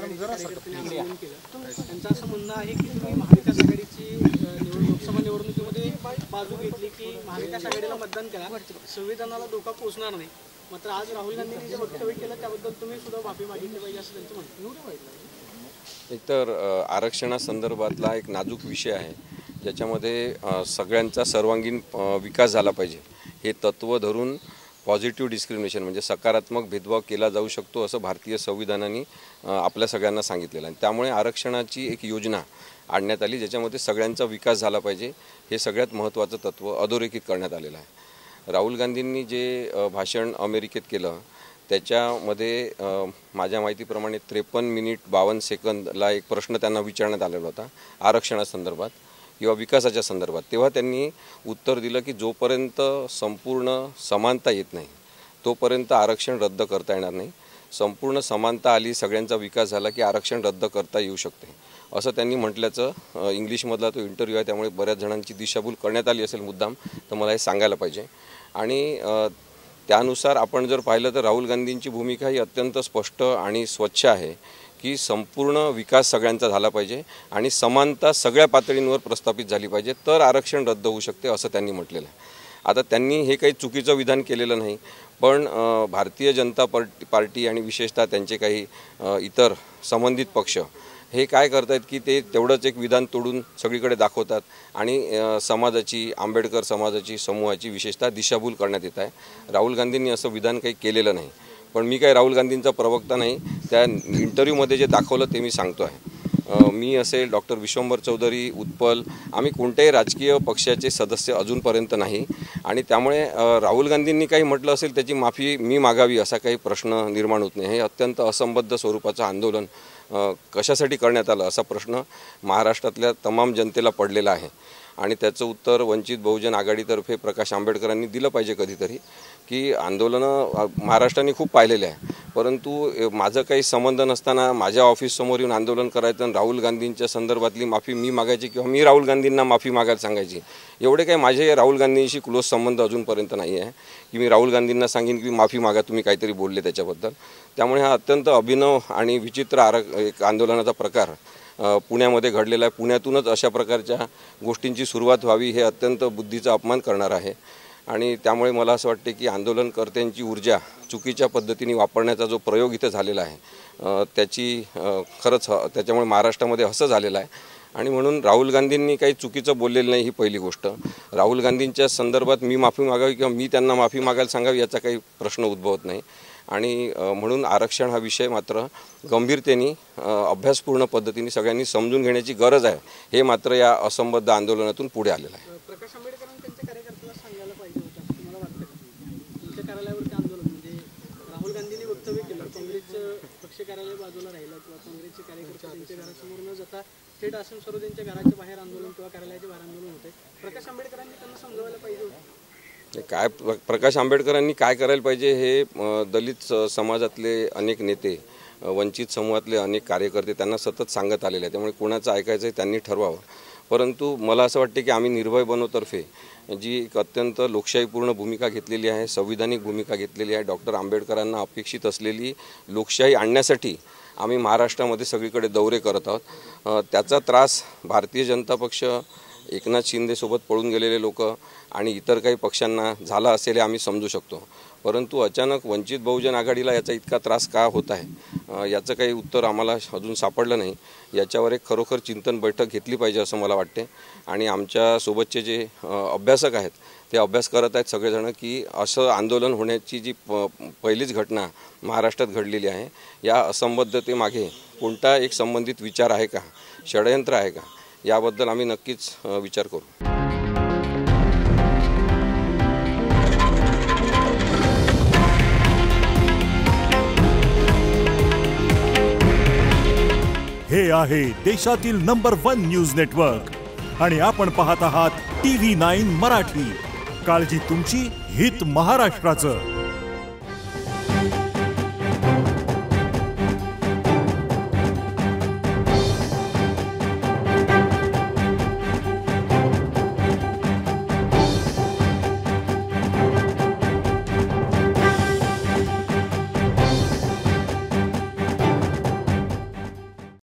कार्यकर्त्यांनी आंदोलन केलं. त्यांचं असं म्हणणं आहे की तुम्ही महाविकास आघाडीची लोकसभा निवडणुकीमध्ये बाजू घेतली की महाविकास आघाडीला मतदान करा, संविधानाला धोका पोहोचणार नाही. मात्र आज राहुल गांधींनी जे वक्तव्य केलं त्याबद्दल तुम्ही सुद्धा माफी मागितली पाहिजे असं त्यांचं म्हणणं. एकतर आरक्षणासंदर्भातला एक नाजूक विषय आहे, ज्याच्यामध्ये सगळ्यांचा सर्वांगीण विकास झाला पाहिजे हे तत्त्व धरून पॉझिटिव्ह डिस्क्रिमिनेशन म्हणजे सकारात्मक भेदभाव केला जाऊ शकतो असं भारतीय संविधानाने आपल्या सगळ्यांना सांगितलेलं आहे. त्यामुळे आरक्षणाची एक योजना आणण्यात आली ज्याच्यामध्ये सगळ्यांचा विकास झाला पाहिजे हे सगळ्यात महत्त्वाचं तत्त्व अधोरेखित करण्यात आलेलं आहे. राहुल गांधींनी जे भाषण अमेरिकेत केलं त्याच्यामध्ये माझ्या माहितीप्रमाणे 53 मिनिट 52 सेकंदला एक प्रश्न त्यांना विचारण्यात आलेला होता आरक्षणासंदर्भात किंवा विकासाच्या संदर्भात. तेव्हा त्यांनी उत्तर दिलं की जोपर्यंत संपूर्ण समानता येत नाही तोपर्यंत आरक्षण रद्द करता येणार नाही. संपूर्ण समानता आली, सगळ्यांचा विकास झाला की आरक्षण रद्द करता येऊ शकते असं त्यांनी म्हटल्याचं इंग्लिशमधला तो इंटरव्ह्यू आहे. त्यामुळे बऱ्याच जणांची दिशाभूल करण्यात आली असेल मुद्दाम, तर मला हे सांगायला पाहिजे. आणि त्यानुसार आपण जर पाहिलं तर राहुल गांधींची भूमिका ही अत्यंत स्पष्ट आणि स्वच्छ आहे की संपूर्ण विकास सगळ्यांचा झाला पाहिजे आणि समानता सगळ्या पातळींवर प्रस्थापित झाली पाहिजे तर आरक्षण रद्द होऊ शकते असं त्यांनी म्हटलेलं आहे. आता त्यांनी हे काही चुकीचं विधान केलेलं नाही, पण भारतीय जनता पार्टी आणि विशेषतः त्यांचे काही इतर संबंधित पक्ष हे काय करतात की ते तेवढंच एक विधान तोडून सगळीकडे दाखवतात आणि समाजाची, आंबेडकर समाजाची, समूहाची विशेषतः दिशाभूल करण्यात येत आहे. राहुल गांधींनी असं विधान काही केलेलं नाही, पण मी काही राहुल गांधींचा प्रवक्ता नाही. त्या इंटरव्ह्यूमध्ये जे दाखवलं ते मी सांगतो आहे. मी असेल, डॉक्टर विश्वंभर चौधरी, उत्पल, आम्ही कोणत्याही राजकीय पक्षाचे सदस्य अजूनपर्यंत नाही आणि त्यामुळे राहुल गांधींनी काही म्हटलं असेल त्याची माफी मी मागावी असा काही प्रश्न निर्माण होत नाही. हे अत्यंत असंबद्ध स्वरूपाचं आंदोलन कशासाठी करण्यात आलं असा प्रश्न महाराष्ट्रातल्या तमाम जनतेला पडलेला आहे आणि त्याचं उत्तर वंचित बहुजन आघाडीतर्फे प्रकाश आंबेडकरांनी दिलं पाहिजे कधीतरी की आंदोलनं महाराष्ट्राने खूप पाहिलेले आहे, परंतु माझं काही संबंध नसताना माझ्या ऑफिससमोर येऊन आंदोलन करायचं आणि राहुल गांधींच्या संदर्भातली माफी मी मागायची किंवा मी राहुल गांधींना माफी मागायला सांगायची, एवढे काही माझे राहुल गांधींशी क्लोज संबंध अजूनपर्यंत नाही आहे की मी राहुल गांधींना सांगेन की माफी मागा तुम्ही काहीतरी बोलले त्याच्याबद्दल. त्यामुळे हा अत्यंत अभिनव आणि विचित्र एक आंदोलनाचा प्रकार पुण्यामध्ये घडलेला आहे. पुण्यातूनच अशा प्रकारच्या गोष्टींची सुरुवात व्हावी हे अत्यंत बुद्धीचा अपमान करणार आहे आणि त्यामुळे मला असं वाटते की आंदोलनकर्त्यांची ऊर्जा चुकीच्या पद्धतीने वापरण्याचा जो प्रयोग इथं झालेला आहे त्याची खरंच त्याच्यामुळे महाराष्ट्रामध्ये असं झालेलं आहे आणि म्हणून राहुल गांधींनी काही चुकीचं बोललेलं नाही ही पहिली गोष्ट. राहुल गांधींच्या संदर्भात मी माफी मागावी किंवा मी त्यांना माफी मागायला सांगावी याचा काही प्रश्न उद्भवत नाही आणि म्हणून आरक्षण हा विषय मात्र गंभीरतेने अभ्यासपूर्ण पद्धतीने सगळ्यांनी समजून घेण्याची गरज आहे हे मात्र या असंबद्ध आंदोलनातून पुढे आलेलं आहे. प्रकाश आंबेडकरांनी त्यांच्या कार्यकर्त्याला सांगायला पाहिजे होतं तुम्हाला वाटतं का? तुमच्या कार्यालयावरती आंदोलन म्हणजे राहुल गांधींनी वक्तव्य केलं, काँग्रेसचं पक्ष कार्यालय बाजूला राहिलं किंवा काँग्रेसचे कार्यकर्ते त्यांच्या घरासमोर न जाता थेट आसन स्वरूप त्यांच्या घराच्या बाहेर आंदोलन किंवा कार्यालयाच्या बाहेर आंदोलन होते. प्रकाश आंबेडकरांनी त्यांना समजावायला पाहिजे होतं. काय प्रकाश आंबेडकरांनी काय करायला पाहिजे हे दलित समाजातले अनेक नेते, वंचित समूहातले अनेक कार्यकर्ते त्यांना सतत सांगत आलेले आहे. त्यामुळे कोणाचं ऐकायचं आहे त्यांनी ठरवावं. परंतु मला असं वाटते की आम्ही निर्भय बनवतर्फे जी एक अत्यंत लोकशाहीपूर्ण भूमिका घेतलेली आहे, संविधानिक भूमिका घेतलेली आहे, डॉक्टर आंबेडकरांना अपेक्षित असलेली लोकशाही आणण्यासाठी आम्ही महाराष्ट्रामध्ये सगळीकडे दौरे करत आहोत. त्याचा त्रास भारतीय जनता पक्ष, एकनाथ शिंदेसोबत पळून गेलेले लोक आणि इतर काही पक्षांना झाला असेल हे आम्ही समजू शकतो, परंतु अचानक वंचित बहुजन आघाडीला याचा इतका त्रास का होत आहे याचं काही उत्तर आम्हाला अजून सापडलं नाही. याच्यावर एक खरोखर चिंतन बैठक घेतली पाहिजे असं मला वाटते आणि आमच्यासोबतचे जे अभ्यासक आहेत ते अभ्यास करत आहेत सगळेजण की असं आंदोलन होण्याची जी पहिलीच घटना महाराष्ट्रात घडलेली आहे या असंबद्धतेमागे कोणता एक संबंधित विचार आहे का, षडयंत्र आहे का, याबद्दल आम्ही नक्कीच विचार करू. हे आहे देशातील नंबर 1 न्यूज नेटवर्क आणि आपण पाहत आहात TV9 मराठी. काळजी तुमची, हित महाराष्ट्राचं.